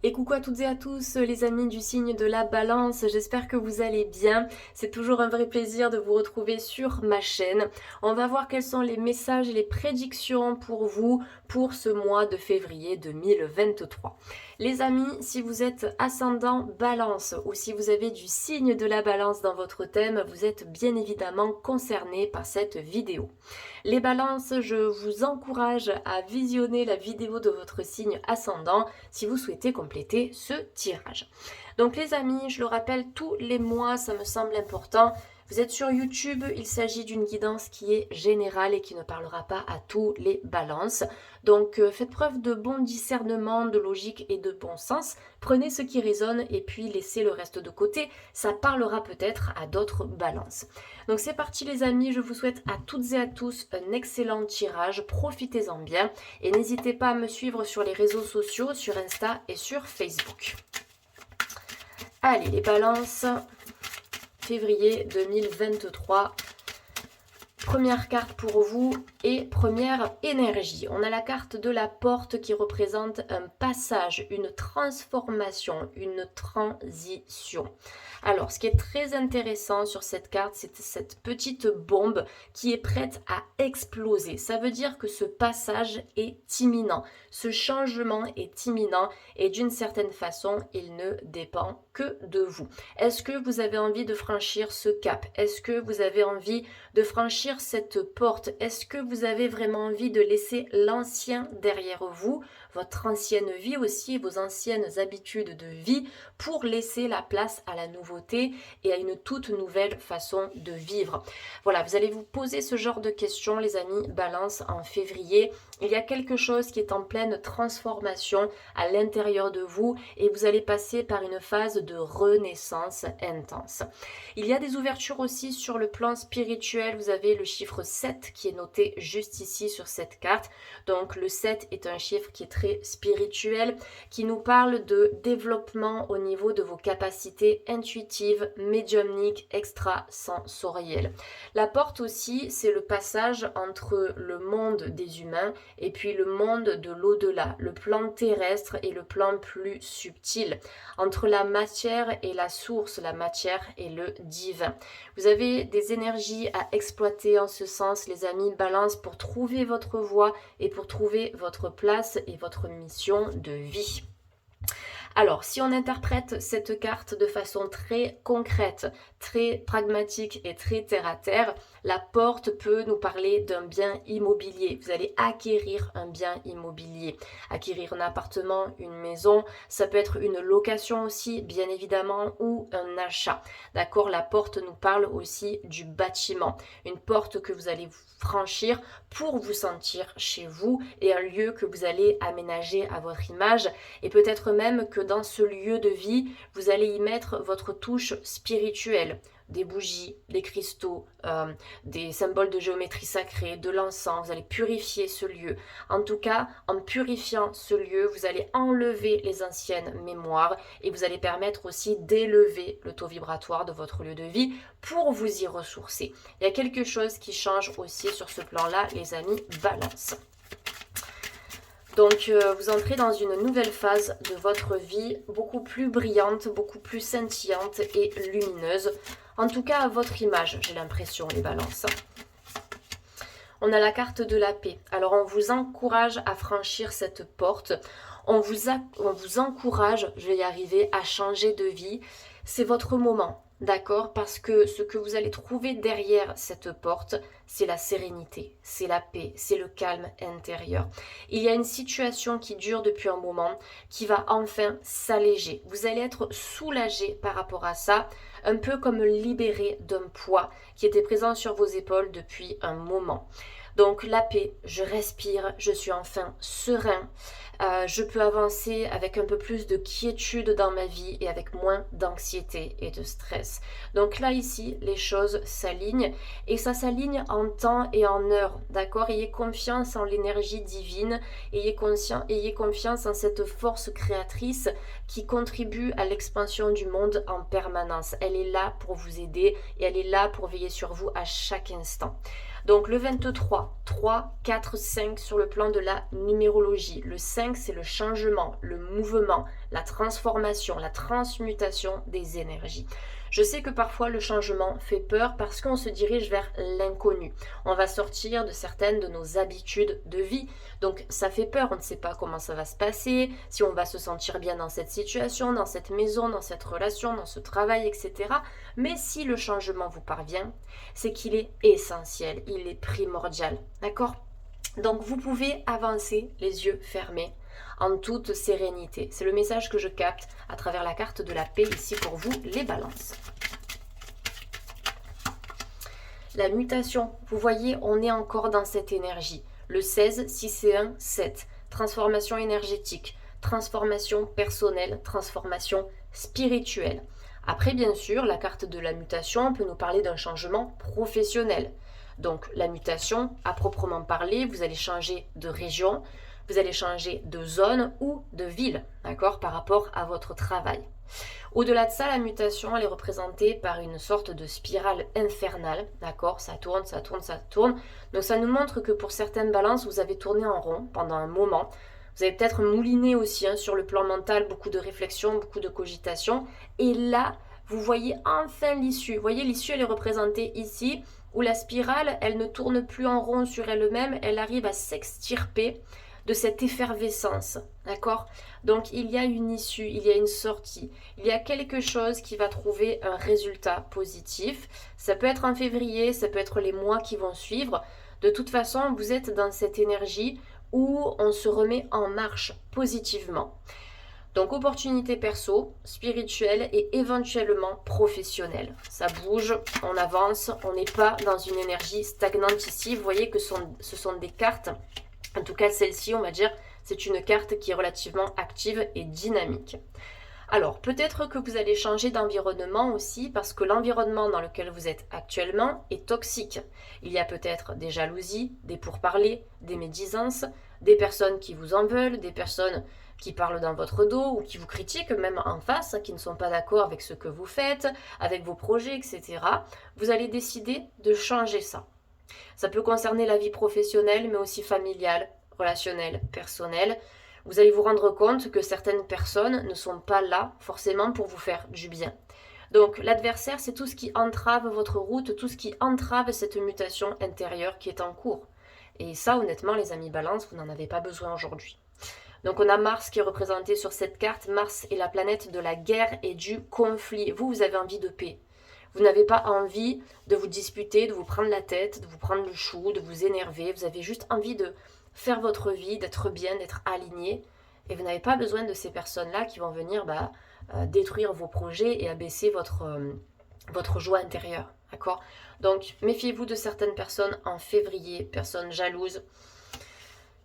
Et coucou à toutes et à tous les amis du signe de la balance, j'espère que vous allez bien. C'est toujours un vrai plaisir de vous retrouver sur ma chaîne. On va voir quels sont les messages et les prédictions pour vous pour ce mois de février 2023. Les amis, si vous êtes ascendant balance ou si vous avez du signe de la balance dans votre thème, vous êtes bien évidemment concernés par cette vidéo. Les balances, je vous encourage à visionner la vidéo de votre signe ascendant si vous souhaitez compléter ce tirage. Donc les amis, je le rappelle, tous les mois, ça me semble important. Vous êtes sur YouTube, il s'agit d'une guidance qui est générale et qui ne parlera pas à tous les balances. Donc faites preuve de bon discernement, de logique et de bon sens. Prenez ce qui résonne et puis laissez le reste de côté. Ça parlera peut-être à d'autres balances. Donc c'est parti les amis, je vous souhaite à toutes et à tous un excellent tirage. Profitez-en bien et n'hésitez pas à me suivre sur les réseaux sociaux, sur Insta et sur Facebook. Allez les balances, février 2023, première carte pour vous et première énergie. On a la carte de la porte qui représente un passage, une transformation, une transition. Alors, ce qui est très intéressant sur cette carte, c'est cette petite bombe qui est prête à exploser. Ça veut dire que ce passage est imminent, ce changement est imminent et d'une certaine façon, il ne dépend que de vous. Est-ce que vous avez envie de franchir ce cap? Est-ce que vous avez envie de franchir cette porte? Est-ce que vous avez vraiment envie de laisser l'ancien derrière vous, votre ancienne vie aussi, vos anciennes habitudes de vie, pour laisser la place à la nouveauté et à une toute nouvelle façon de vivre? Voilà, vous allez vous poser ce genre de questions, les amis Balance, en février. Il y a quelque chose qui est en pleine transformation à l'intérieur de vous et vous allez passer par une phase de renaissance intense. Il y a des ouvertures aussi sur le plan spirituel. Vous avez le chiffre 7 qui est noté juste ici sur cette carte. Donc le 7 est un chiffre qui est très spirituel, qui nous parle de développement au niveau de vos capacités intuitives, médiumniques, extrasensorielles. La porte aussi, c'est le passage entre le monde des humains et puis le monde de l'au-delà, le plan terrestre et le plan plus subtil, entre la matière et la source, la matière et le divin. Vous avez des énergies à exploiter en ce sens, les amis Balance, pour trouver votre voie et pour trouver votre place et votre mission de vie. Alors, si on interprète cette carte de façon très concrète, très pragmatique et très terre-à-terre, la porte peut nous parler d'un bien immobilier. Vous allez acquérir un bien immobilier, acquérir un appartement, une maison, ça peut être une location aussi, bien évidemment, ou un achat. D'accord? La porte nous parle aussi du bâtiment, une porte que vous allez franchir pour vous sentir chez vous et un lieu que vous allez aménager à votre image et peut-être même que dans ce lieu de vie, vous allez y mettre votre touche spirituelle, des bougies, des cristaux, des symboles de géométrie sacrée, de l'encens, vous allez purifier ce lieu. En tout cas, en purifiant ce lieu, vous allez enlever les anciennes mémoires et vous allez permettre aussi d'élever le taux vibratoire de votre lieu de vie pour vous y ressourcer. Il y a quelque chose qui change aussi sur ce plan-là, les amis Balance. Donc vous entrez dans une nouvelle phase de votre vie, beaucoup plus brillante, beaucoup plus scintillante et lumineuse. En tout cas à votre image, j'ai l'impression, les balances. On a la carte de la paix. Alors on vous encourage à franchir cette porte. On vous encourage, je vais y arriver, à changer de vie. C'est votre moment. D'accord? Parce que ce que vous allez trouver derrière cette porte, c'est la sérénité, c'est la paix, c'est le calme intérieur. Il y a une situation qui dure depuis un moment, qui va enfin s'alléger. Vous allez être soulagé par rapport à ça, un peu comme libéré d'un poids qui était présent sur vos épaules depuis un moment. Donc la paix, je respire, je suis enfin serein. Je peux avancer avec un peu plus de quiétude dans ma vie et avec moins d'anxiété et de stress. Donc là ici, les choses s'alignent et ça s'aligne en temps et en heure, d'accord? Ayez confiance en l'énergie divine, ayez confiance en cette force créatrice qui contribue à l'expansion du monde en permanence. Elle est là pour vous aider et elle est là pour veiller sur vous à chaque instant. Donc le 23, 3, 4, 5 sur le plan de la numérologie. Le 5, c'est le changement, le mouvement, la transformation, la transmutation des énergies. Je sais que parfois le changement fait peur parce qu'on se dirige vers l'inconnu. On va sortir de certaines de nos habitudes de vie. Donc ça fait peur, on ne sait pas comment ça va se passer, si on va se sentir bien dans cette situation, dans cette maison, dans cette relation, dans ce travail, etc. Mais si le changement vous parvient, c'est qu'il est essentiel, il est primordial. D'accord ? Donc vous pouvez avancer les yeux fermés en toute sérénité. C'est le message que je capte à travers la carte de la paix ici pour vous, les balances. La mutation, vous voyez, on est encore dans cette énergie. Le 16, 6 et 1, 7. Transformation énergétique, transformation personnelle, transformation spirituelle. Après, bien sûr, la carte de la mutation peut nous parler d'un changement professionnel. Donc la mutation, à proprement parler, vous allez changer de région, vous allez changer de zone ou de ville, d'accord, par rapport à votre travail. Au-delà de ça, la mutation, elle est représentée par une sorte de spirale infernale, d'accord, ça tourne, ça tourne, ça tourne. Donc ça nous montre que pour certaines balances, vous avez tourné en rond pendant un moment. Vous avez peut-être mouliné aussi sur le plan mental, beaucoup de réflexion, beaucoup de cogitation. Et là, vous voyez enfin l'issue. Vous voyez, l'issue, elle est représentée ici, où la spirale, elle ne tourne plus en rond sur elle-même, elle arrive à s'extirper de cette effervescence, d'accord? Donc il y a une issue, il y a une sortie, il y a quelque chose qui va trouver un résultat positif. Ça peut être en février, ça peut être les mois qui vont suivre. De toute façon, vous êtes dans cette énergie où on se remet en marche positivement. Donc opportunité perso, spirituelle et éventuellement professionnelle. Ça bouge, on avance, on n'est pas dans une énergie stagnante ici. Vous voyez que ce sont des cartes, en tout cas celle-ci on va dire, c'est une carte qui est relativement active et dynamique. Alors peut-être que vous allez changer d'environnement aussi parce que l'environnement dans lequel vous êtes actuellement est toxique. Il y a peut-être des jalousies, des pourparlers, des médisances, des personnes qui vous en veulent, des personnes qui parlent dans votre dos ou qui vous critiquent même en face, qui ne sont pas d'accord avec ce que vous faites, avec vos projets, etc. Vous allez décider de changer ça. Ça peut concerner la vie professionnelle, mais aussi familiale, relationnelle, personnelle. Vous allez vous rendre compte que certaines personnes ne sont pas là forcément pour vous faire du bien. Donc l'adversaire, c'est tout ce qui entrave votre route, tout ce qui entrave cette mutation intérieure qui est en cours. Et ça, honnêtement, les amis balance, vous n'en avez pas besoin aujourd'hui. Donc on a Mars qui est représenté sur cette carte. Mars est la planète de la guerre et du conflit. Vous avez envie de paix. Vous n'avez pas envie de vous disputer, de vous prendre la tête, de vous prendre le chou, de vous énerver. Vous avez juste envie de faire votre vie, d'être bien, d'être aligné. Et vous n'avez pas besoin de ces personnes-là qui vont venir détruire vos projets et abaisser votre joie intérieure. D'accord ? Donc méfiez-vous de certaines personnes en février, personnes jalouses.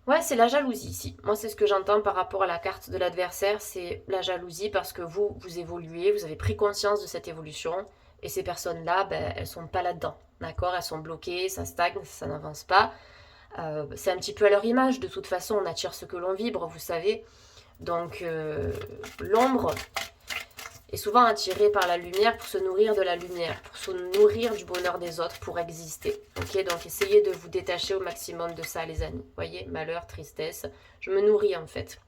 Ouais, c'est la jalousie ici. Moi, c'est ce que j'entends par rapport à la carte de l'adversaire, c'est la jalousie parce que vous évoluez, vous avez pris conscience de cette évolution et ces personnes-là, elles sont pas là-dedans, d'accord? Elles sont bloquées, ça stagne, ça n'avance pas. C'est un petit peu à leur image, de toute façon, on attire ce que l'on vibre, vous savez. Donc, l'ombre est souvent attirée par la lumière pour se nourrir de la lumière, pour se nourrir du bonheur des autres, pour exister. Ok, donc essayez de vous détacher au maximum de ça, les amis. Voyez, malheur, tristesse, je me nourris en fait.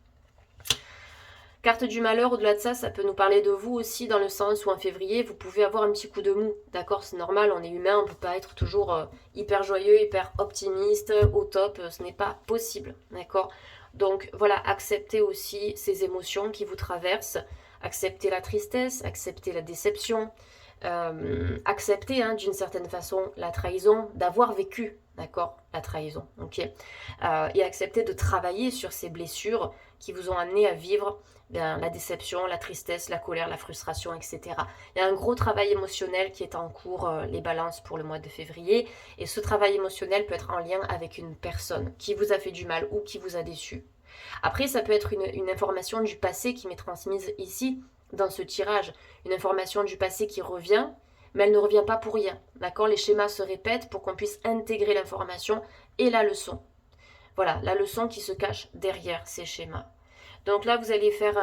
Carte du malheur, au-delà de ça, ça peut nous parler de vous aussi dans le sens où en février, vous pouvez avoir un petit coup de mou. D'accord, c'est normal, on est humain, on ne peut pas être toujours hyper joyeux, hyper optimiste, au top, ce n'est pas possible. D'accord, donc voilà, acceptez aussi ces émotions qui vous traversent. Accepter la tristesse, accepter la déception, accepter d'une certaine façon la trahison, d'avoir vécu, d'accord, la trahison, ok, et accepter de travailler sur ces blessures qui vous ont amené à vivre la déception, la tristesse, la colère, la frustration, etc. Il y a un gros travail émotionnel qui est en cours, les balances pour le mois de février, et ce travail émotionnel peut être en lien avec une personne qui vous a fait du mal ou qui vous a déçu. Après, ça peut être une information du passé qui m'est transmise ici, dans ce tirage. Une information du passé qui revient, mais elle ne revient pas pour rien. D'accord ? Les schémas se répètent pour qu'on puisse intégrer l'information et la leçon. Voilà, la leçon qui se cache derrière ces schémas. Donc là, vous allez faire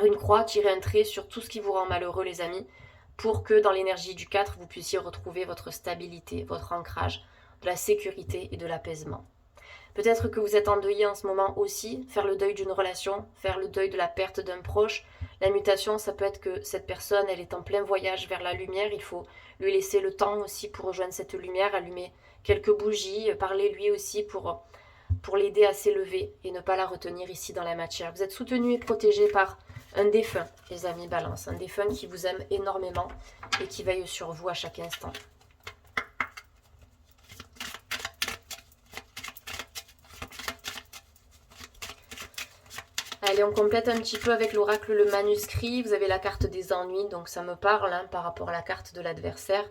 une croix, tirer un trait sur tout ce qui vous rend malheureux, les amis, pour que dans l'énergie du 4, vous puissiez retrouver votre stabilité, votre ancrage, de la sécurité et de l'apaisement. Peut-être que vous êtes endeuillé en ce moment aussi, faire le deuil d'une relation, faire le deuil de la perte d'un proche. La mutation, ça peut être que cette personne, elle est en plein voyage vers la lumière. Il faut lui laisser le temps aussi pour rejoindre cette lumière, allumer quelques bougies, parler lui aussi pour l'aider à s'élever et ne pas la retenir ici dans la matière. Vous êtes soutenu et protégé par un défunt, les amis Balance. Un défunt qui vous aime énormément et qui veille sur vous à chaque instant. Allez, on complète un petit peu avec l'oracle le manuscrit. Vous avez la carte des ennuis, donc ça me parle par rapport à la carte de l'adversaire.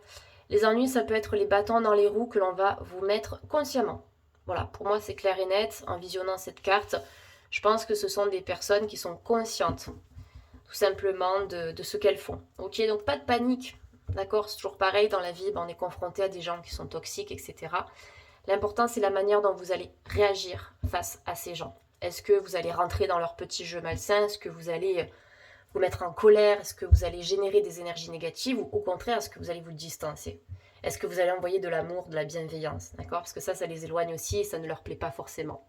Les ennuis, ça peut être les bâtons dans les roues que l'on va vous mettre consciemment. Voilà, pour moi c'est clair et net. En visionnant cette carte, je pense que ce sont des personnes qui sont conscientes, tout simplement, de ce qu'elles font. Ok, donc pas de panique, d'accord? C'est toujours pareil dans la vie, on est confronté à des gens qui sont toxiques, etc. L'important, c'est la manière dont vous allez réagir face à ces gens. Est-ce que vous allez rentrer dans leur petit jeu malsain? Est-ce que vous allez vous mettre en colère? Est-ce que vous allez générer des énergies négatives? Ou au contraire, est-ce que vous allez vous distancer? Est-ce que vous allez envoyer de l'amour, de la bienveillance? D'accord? Parce que ça les éloigne aussi et ça ne leur plaît pas forcément.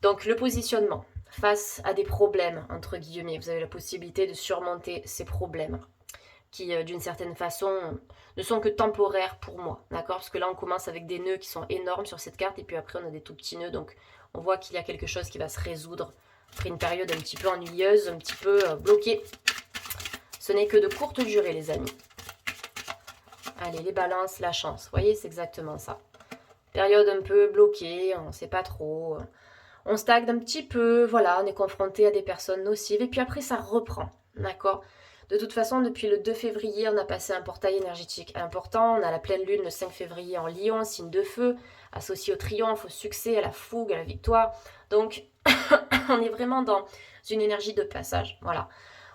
Donc, le positionnement face à des problèmes, entre guillemets. Vous avez la possibilité de surmonter ces problèmes qui, d'une certaine façon, ne sont que temporaires pour moi. D'accord? Parce que là, on commence avec des nœuds qui sont énormes sur cette carte et puis après, on a des tout petits nœuds. Donc, on voit qu'il y a quelque chose qui va se résoudre après une période un petit peu ennuyeuse, un petit peu bloquée. Ce n'est que de courte durée, les amis. Allez, les balances, la chance. Vous voyez, c'est exactement ça. Période un peu bloquée, on ne sait pas trop. On stagne un petit peu, voilà, on est confronté à des personnes nocives. Et puis après, ça reprend, d'accord? De toute façon, depuis le 2 février, on a passé un portail énergétique important. On a la pleine lune le 5 février en Lion, signe de feu, associé au triomphe, au succès, à la fougue, à la victoire. Donc, on est vraiment dans une énergie de passage, voilà.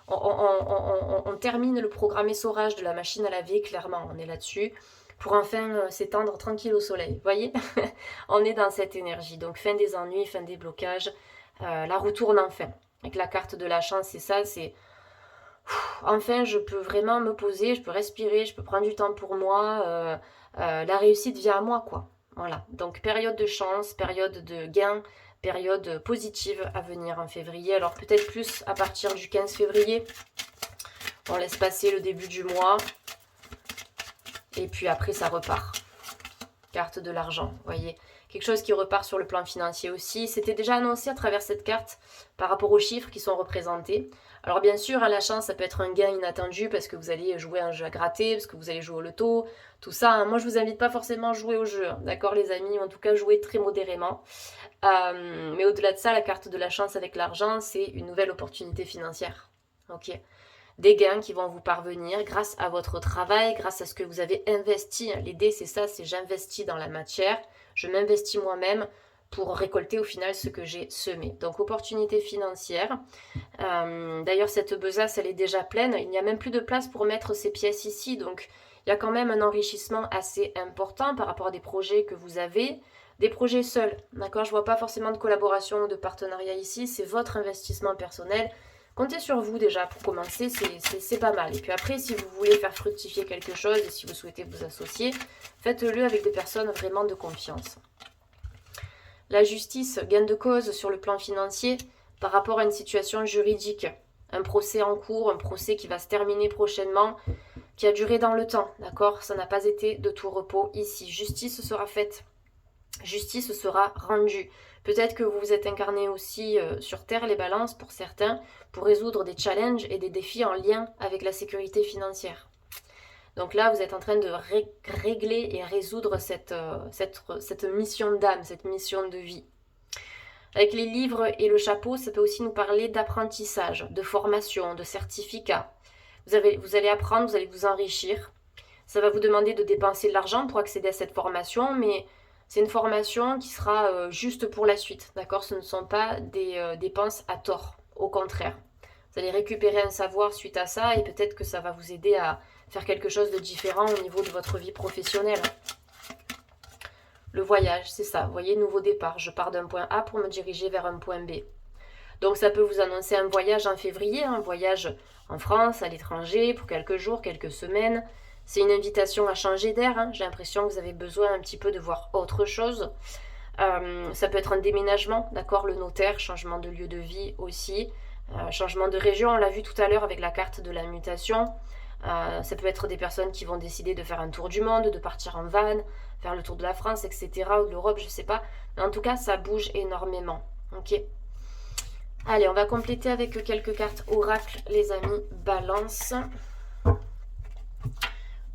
On termine le programme essorage de la machine à laver, clairement, on est là-dessus, pour enfin s'étendre tranquille au soleil. Vous voyez? On est dans cette énergie. Donc, fin des ennuis, fin des blocages. La roue tourne enfin. Avec la carte de la chance, c'est ça, c'est... Enfin, je peux vraiment me poser, je peux respirer, je peux prendre du temps pour moi. La réussite vient à moi, quoi. Voilà. Donc, période de chance, période de gain, période positive à venir en février. Alors, peut-être plus à partir du 15 février. On laisse passer le début du mois. Et puis après, ça repart. Carte de l'argent, vous voyez. Quelque chose qui repart sur le plan financier aussi. C'était déjà annoncé à travers cette carte par rapport aux chiffres qui sont représentés. Alors bien sûr, à la chance, ça peut être un gain inattendu parce que vous allez jouer un jeu à gratter, parce que vous allez jouer au loto, tout ça. Moi, je vous invite pas forcément à jouer au jeu, d'accord les amis? En tout cas, jouer très modérément. Mais au-delà de ça, la carte de la chance avec l'argent, c'est une nouvelle opportunité financière. Ok. Des gains qui vont vous parvenir grâce à votre travail, grâce à ce que vous avez investi. L'idée, c'est ça, c'est j'investis dans la matière, je m'investis moi-même pour récolter au final ce que j'ai semé. Donc, opportunité financière. D'ailleurs, cette besace, elle est déjà pleine. Il n'y a même plus de place pour mettre ces pièces ici. Donc, il y a quand même un enrichissement assez important par rapport à des projets que vous avez. Des projets seuls, d'accord? Je ne vois pas forcément de collaboration ou de partenariat ici. C'est votre investissement personnel. Comptez sur vous déjà pour commencer, c'est pas mal. Et puis après, si vous voulez faire fructifier quelque chose et si vous souhaitez vous associer, faites-le avec des personnes vraiment de confiance. La justice, gain de cause sur le plan financier par rapport à une situation juridique. Un procès en cours, un procès qui va se terminer prochainement, qui a duré dans le temps, d'accord? Ça n'a pas été de tout repos ici. Justice sera faite. Justice sera rendue. Peut-être que vous vous êtes incarné aussi sur Terre, les balances, pour certains, pour résoudre des challenges et des défis en lien avec la sécurité financière. Donc là, vous êtes en train de régler et résoudre cette mission d'âme, cette mission de vie. Avec les livres et le chapeau, ça peut aussi nous parler d'apprentissage, de formation, de certificat. Vous allez apprendre, vous allez vous enrichir. Ça va vous demander de dépenser de l'argent pour accéder à cette formation, mais c'est une formation qui sera juste pour la suite, d'accord? Ce ne sont pas des dépenses à tort, au contraire. Vous allez récupérer un savoir suite à ça et peut-être que ça va vous aider à faire quelque chose de différent au niveau de votre vie professionnelle. Le voyage, c'est ça. Vous voyez, nouveau départ. Je pars d'un point A pour me diriger vers un point B. Donc ça peut vous annoncer un voyage en février, un voyage en France, à l'étranger, pour quelques jours, quelques semaines. C'est une invitation à changer d'air. J'ai l'impression que vous avez besoin un petit peu de voir autre chose. Ça peut être un déménagement, d'accord, le notaire, changement de lieu de vie aussi, changement de région, on l'a vu tout à l'heure avec la carte de la mutation. Ça peut être des personnes qui vont décider de faire un tour du monde, de partir en van, faire le tour de la France, etc. ou de l'Europe, je sais pas. Mais en tout cas, ça bouge énormément. Ok. Allez, on va compléter avec quelques cartes oracle, les amis. Balance.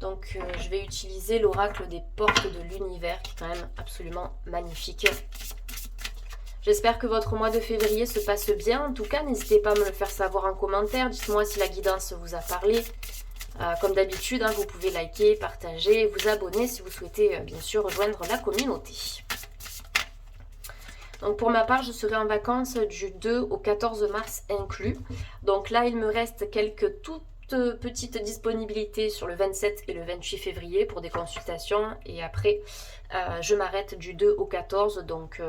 Donc, je vais utiliser l'oracle des portes de l'univers, qui est quand même absolument magnifique. J'espère que votre mois de février se passe bien. En tout cas, n'hésitez pas à me le faire savoir en commentaire. Dites-moi si la guidance vous a parlé. Comme d'habitude, vous pouvez liker, partager, vous abonner si vous souhaitez bien sûr rejoindre la communauté. Donc pour ma part, je serai en vacances du 2 au 14 mars inclus. Donc là, il me reste quelques toutes petites disponibilités sur le 27 et le 28 février pour des consultations. Et après, je m'arrête du 2 au 14. Donc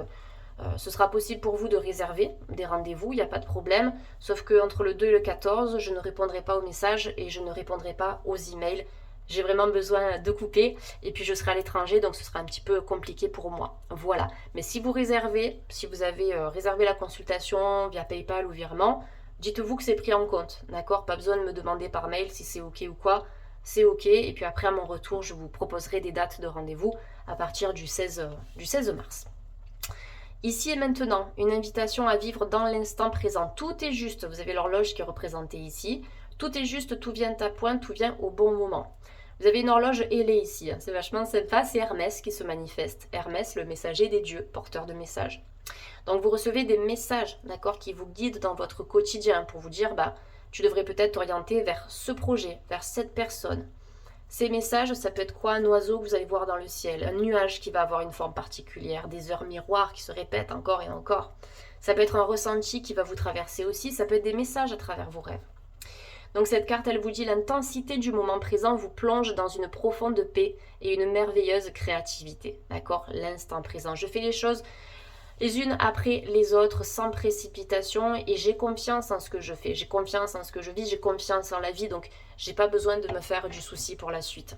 ce sera possible pour vous de réserver des rendez-vous, il n'y a pas de problème. Sauf qu'entre le 2 et le 14, je ne répondrai pas aux messages et je ne répondrai pas aux emails. J'ai vraiment besoin de couper et puis je serai à l'étranger, donc ce sera un petit peu compliqué pour moi. Voilà. Mais si vous réservez, si vous avez réservé la consultation via PayPal ou virement, dites-vous que c'est pris en compte, d'accord? Pas besoin de me demander par mail si c'est OK ou quoi. C'est OK. Et puis après, à mon retour, je vous proposerai des dates de rendez-vous à partir du 16 mars. Ici et maintenant, une invitation à vivre dans l'instant présent. Tout est juste. Vous avez l'horloge qui est représentée ici. Tout est juste, tout vient à point, tout vient au bon moment. Vous avez une horloge ailée ici. C'est vachement sympa. C'est Hermès qui se manifeste. Hermès, le messager des dieux, porteur de messages. Donc vous recevez des messages, d'accord, qui vous guident dans votre quotidien pour vous dire, tu devrais peut-être t'orienter vers ce projet, vers cette personne. Ces messages, ça peut être quoi? Un oiseau que vous allez voir dans le ciel, un nuage qui va avoir une forme particulière, des heures miroirs qui se répètent encore et encore. Ça peut être un ressenti qui va vous traverser aussi, ça peut être des messages à travers vos rêves. Donc cette carte, elle vous dit l'intensité du moment présent vous plonge dans une profonde paix et une merveilleuse créativité. D'accord? L'instant présent. Je fais les choses les unes après les autres sans précipitation et j'ai confiance en ce que je fais, j'ai confiance en ce que je vis, j'ai confiance en la vie, donc j'ai pas besoin de me faire du souci pour la suite.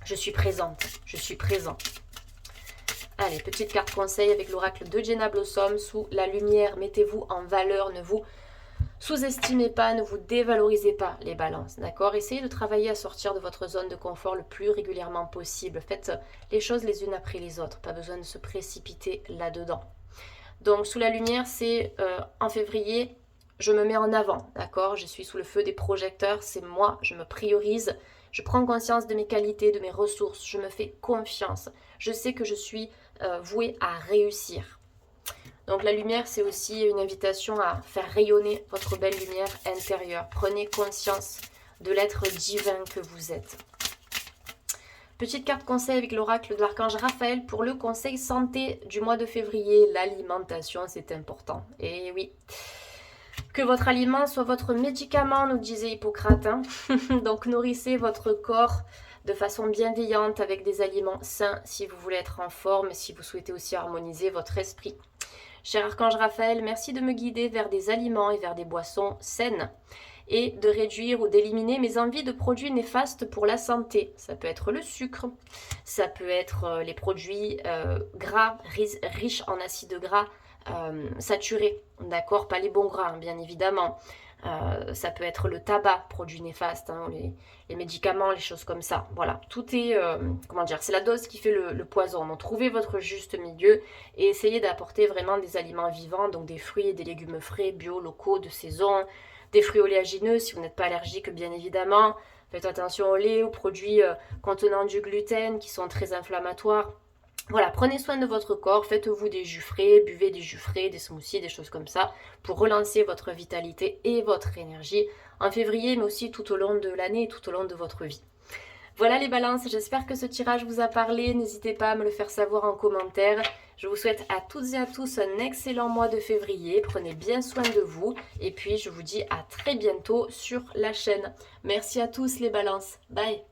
Je suis présente, je suis présent. Allez, petite carte conseil avec l'oracle de Jenna Blossom. Sous la lumière, mettez-vous en valeur, ne vous sous-estimez pas, ne vous dévalorisez pas les balances, d'accord? Essayez de travailler à sortir de votre zone de confort le plus régulièrement possible. Faites les choses les unes après les autres, pas besoin de se précipiter là-dedans. Donc sous la lumière, c'est en février, je me mets en avant, d'accord? Je suis sous le feu des projecteurs, c'est moi, je me priorise, je prends conscience de mes qualités, de mes ressources, je me fais confiance. Je sais que je suis vouée à réussir. Donc la lumière, c'est aussi une invitation à faire rayonner votre belle lumière intérieure. Prenez conscience de l'être divin que vous êtes. Petite carte conseil avec l'oracle de l'archange Raphaël pour le conseil santé du mois de février. L'alimentation, c'est important. Et oui, que votre aliment soit votre médicament, nous disait Hippocrate. Donc nourrissez votre corps de façon bienveillante avec des aliments sains si vous voulez être en forme, si vous souhaitez aussi harmoniser votre esprit. Cher archange Raphaël, merci de me guider vers des aliments et vers des boissons saines et de réduire ou d'éliminer mes envies de produits néfastes pour la santé. Ça peut être le sucre, ça peut être les produits gras, riches en acides gras saturés, d'accord, pas les bons gras, bien évidemment. Ça peut être le tabac, produit néfaste, les médicaments, les choses comme ça. Voilà, tout est, c'est la dose qui fait le poison. Donc trouvez votre juste milieu et essayez d'apporter vraiment des aliments vivants, donc des fruits et des légumes frais, bio, locaux, de saison, des fruits oléagineux si vous n'êtes pas allergique bien évidemment. Faites attention au lait, aux produits contenant du gluten qui sont très inflammatoires. Voilà, prenez soin de votre corps, faites-vous des jus frais, buvez des jus frais, des smoothies, des choses comme ça, pour relancer votre vitalité et votre énergie en février, mais aussi tout au long de l'année et tout au long de votre vie. Voilà les balances, j'espère que ce tirage vous a parlé, n'hésitez pas à me le faire savoir en commentaire. Je vous souhaite à toutes et à tous un excellent mois de février, prenez bien soin de vous, et puis je vous dis à très bientôt sur la chaîne. Merci à tous les balances, bye!